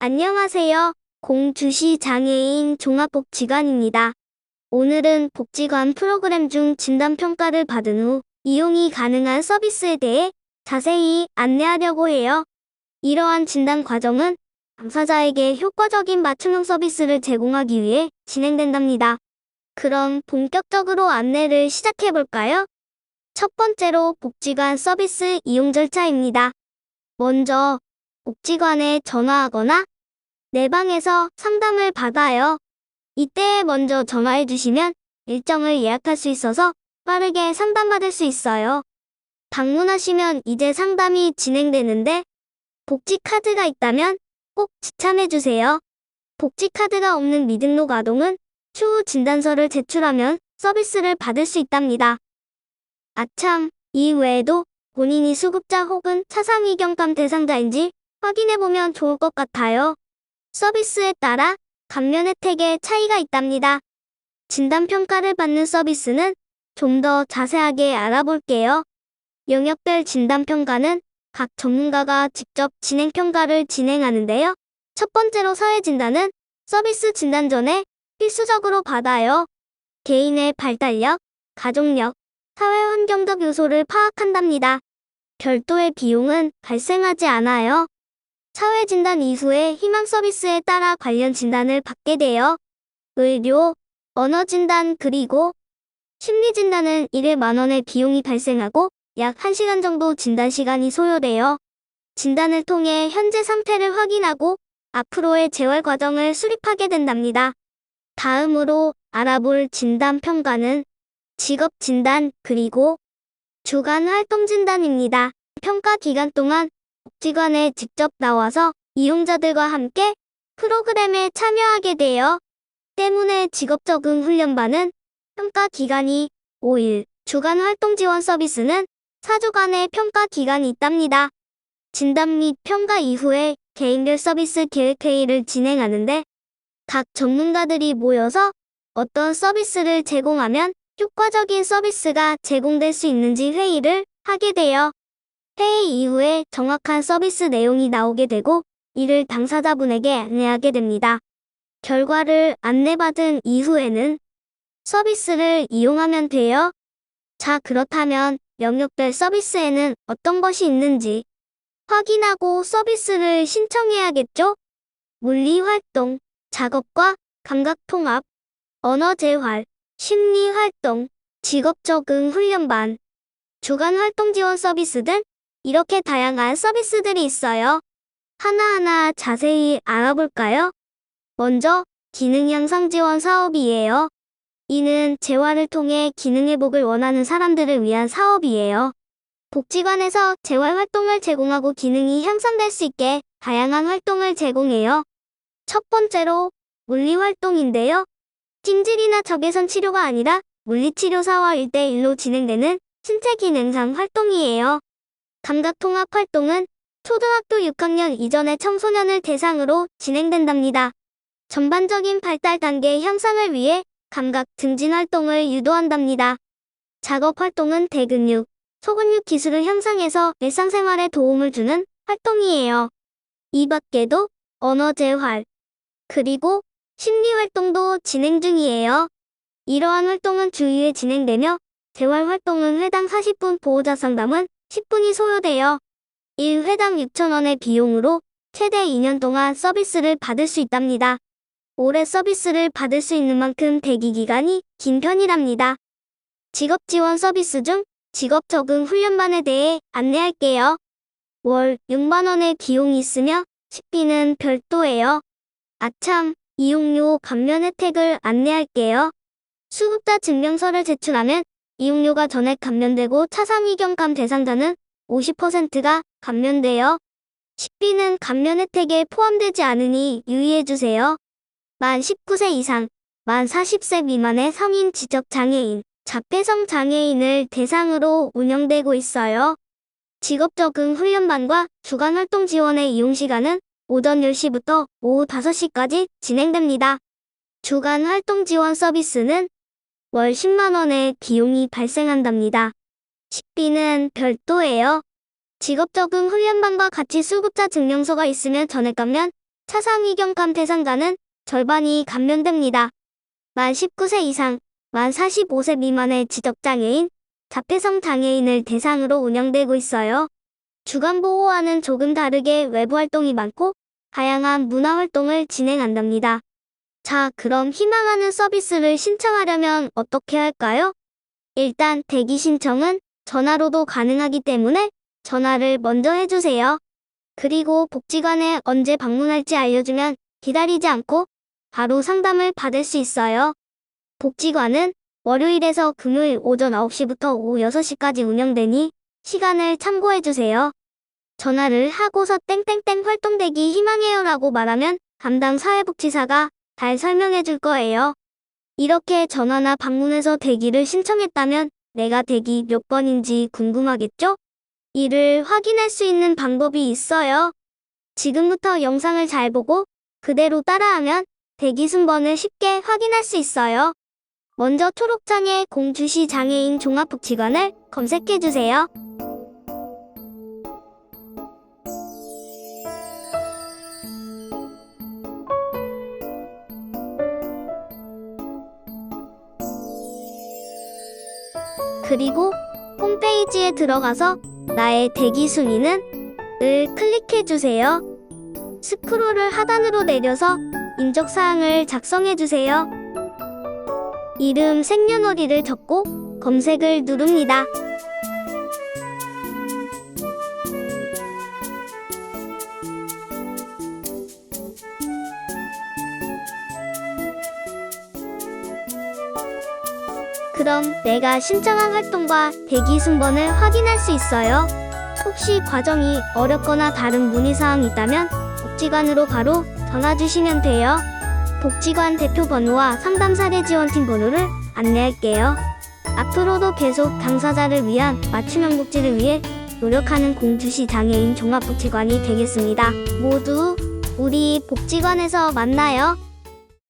안녕하세요. 공주시 장애인 종합복지관입니다. 오늘은 복지관 프로그램 중 진단평가를 받은 후 이용이 가능한 서비스에 대해 자세히 안내하려고 해요. 이러한 진단 과정은 당사자에게 효과적인 맞춤형 서비스를 제공하기 위해 진행된답니다. 그럼 본격적으로 안내를 시작해볼까요? 첫 번째로 복지관 서비스 이용 절차입니다. 먼저 복지관에 전화하거나 내 방에서 상담을 받아요. 이때 먼저 전화해 주시면 일정을 예약할 수 있어서 빠르게 상담받을 수 있어요. 방문하시면 이제 상담이 진행되는데 복지카드가 있다면 꼭 지참해 주세요. 복지카드가 없는 미등록 아동은 추후 진단서를 제출하면 서비스를 받을 수 있답니다. 아참, 이 외에도 본인이 수급자 혹은 차상위경감 대상자인지 확인해보면 좋을 것 같아요. 서비스에 따라 감면 혜택에 차이가 있답니다. 진단평가를 받는 서비스는 좀 더 자세하게 알아볼게요. 영역별 진단평가는 각 전문가가 직접 진행평가를 진행하는데요. 첫 번째로 사회진단은 서비스 진단 전에 필수적으로 받아요. 개인의 발달력, 가족력, 사회환경적 요소를 파악한답니다. 별도의 비용은 발생하지 않아요. 사회진단 이후에 희망 서비스에 따라 관련 진단을 받게 돼요. 의료, 언어진단 그리고 심리진단은 1회 만원의 비용이 발생하고 약 1시간 정도 진단 시간이 소요돼요. 진단을 통해 현재 상태를 확인하고 앞으로의 재활 과정을 수립하게 된답니다. 다음으로 알아볼 진단평가는 직업진단 그리고 주간 활동진단입니다. 평가 기간 동안 복지관에 직접 나와서 이용자들과 함께 프로그램에 참여하게 돼요. 때문에 직업적응훈련반은 평가 기간이 5일, 주간 활동지원 서비스는 4주간의 평가 기간이 있답니다. 진단 및 평가 이후에 개인별 서비스 계획회의를 진행하는데 각 전문가들이 모여서 어떤 서비스를 제공하면 효과적인 서비스가 제공될 수 있는지 회의를 하게 돼요. 회의 이후에 정확한 서비스 내용이 나오게 되고 이를 당사자분에게 안내하게 됩니다. 결과를 안내받은 이후에는 서비스를 이용하면 돼요. 자, 그렇다면 영역별 서비스에는 어떤 것이 있는지 확인하고 서비스를 신청해야겠죠? 물리활동, 작업과 감각통합, 언어재활, 심리활동, 직업적응훈련반, 주간활동지원 서비스 등 이렇게 다양한 서비스들이 있어요. 하나하나 자세히 알아볼까요? 먼저 기능향상 지원 사업이에요. 이는 재활을 통해 기능 회복을 원하는 사람들을 위한 사업이에요. 복지관에서 재활활동을 제공하고 기능이 향상될 수 있게 다양한 활동을 제공해요. 첫 번째로 물리활동인데요. 찜질이나 적외선 치료가 아니라 물리치료사와 1대1로 진행되는 신체 기능상 활동이에요. 감각통합 활동은 초등학교 6학년 이전의 청소년을 대상으로 진행된답니다. 전반적인 발달 단계 향상을 위해 감각 증진 활동을 유도한답니다. 작업 활동은 대근육, 소근육 기술을 향상해서 일상생활에 도움을 주는 활동이에요. 이 밖에도 언어 재활, 그리고 심리 활동도 진행 중이에요. 이러한 활동은 주 2회 진행되며 재활 활동은 회당 40분, 보호자 상담은 10분이 소요돼요. 1회당 6,000원의 비용으로 최대 2년 동안 서비스를 받을 수 있답니다. 오래 서비스를 받을 수 있는 만큼 대기 기간이 긴 편이랍니다. 직업지원 서비스 중 직업적응훈련반에 대해 안내할게요. 월 6만원의 비용이 있으며 식비는 별도예요. 아참, 이용료 감면 혜택을 안내할게요. 수급자 증명서를 제출하면 이용료가 전액 감면되고 차상위경감 대상자는 50%가 감면돼요. 식비는 감면 혜택에 포함되지 않으니 유의해주세요. 만 19세 이상, 만 40세 미만의 성인 지적장애인, 자폐성 장애인을 대상으로 운영되고 있어요. 직업적응훈련반과 주간활동 지원의 이용시간은 오전 10시부터 오후 5시까지 진행됩니다. 주간활동 지원 서비스는 월 10만원의 비용이 발생한답니다. 식비는 별도예요. 직업적응훈련반과 같이 수급자 증명서가 있으면 전액 감면, 차상위경감 대상자는 절반이 감면됩니다. 만 19세 이상, 만 45세 미만의 지적장애인, 자폐성 장애인을 대상으로 운영되고 있어요. 주간보호와는 조금 다르게 외부활동이 많고 다양한 문화활동을 진행한답니다. 자, 그럼 희망하는 서비스를 신청하려면 어떻게 할까요? 일단 대기 신청은 전화로도 가능하기 때문에 전화를 먼저 해주세요. 그리고 복지관에 언제 방문할지 알려주면 기다리지 않고 바로 상담을 받을 수 있어요. 복지관은 월요일에서 금요일 오전 9시부터 오후 6시까지 운영되니 시간을 참고해주세요. 전화를 하고서 땡땡땡 활동되기 희망해요라고 말하면 담당 사회복지사가 잘 설명해줄 거예요. 이렇게 전화나 방문해서 대기를 신청했다면 내가 대기 몇 번인지 궁금하겠죠? 이를 확인할 수 있는 방법이 있어요. 지금부터 영상을 잘 보고 그대로 따라하면 대기 순번을 쉽게 확인할 수 있어요. 먼저 초록창에 공주시 장애인 종합복지관을 검색해주세요. 그리고 홈페이지에 들어가서 나의 대기 순위는 을 클릭해주세요. 스크롤을 하단으로 내려서 인적사항을 작성해주세요. 이름, 생년월일을 적고 검색을 누릅니다. 그럼 내가 신청한 활동과 대기 순번을 확인할 수 있어요. 혹시 과정이 어렵거나 다른 문의사항이 있다면 복지관으로 바로 전화 주시면 돼요. 복지관 대표 번호와 상담 사례 지원팀 번호를 안내할게요. 앞으로도 계속 당사자를 위한 맞춤형 복지를 위해 노력하는 공주시 장애인 종합복지관이 되겠습니다. 모두 우리 복지관에서 만나요.